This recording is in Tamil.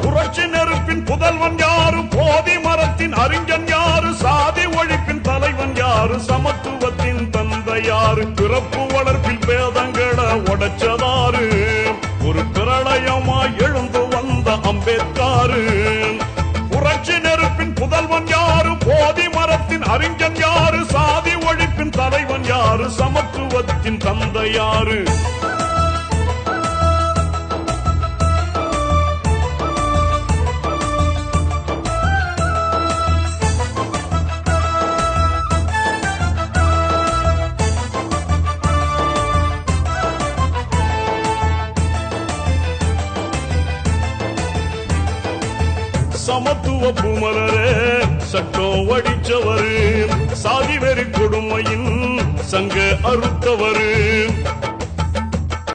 புரட்சி நெருப்பின் புதல்வன் யாரு, போதி மரத்தின் அறிஞன் யாரு, சாதி ஒழிப்பின் தலைவன் யாரு, சமத்துவத்தின் தந்தை யாரு, பிறப்பு வளர்ப்பில் பேதங்களை உடைச்சதாரு, ஒரு பிரளயமாய் எழுந்து வந்த அம்பேத்காரு. புரட்சி நெருப்பின் புதல்வன் யாரு, போதி மரத்தின் அறிஞன் யாரு, சாதி ஒழிப்பின் தலைவன் யாரு, சமத்துவத்தின் தந்தை யாரு. சமத்துவ பூமலரே சட்டம் வடிச்சவரு, சாதி வெறி கொடுமையின் சங்க அறுத்தவரு,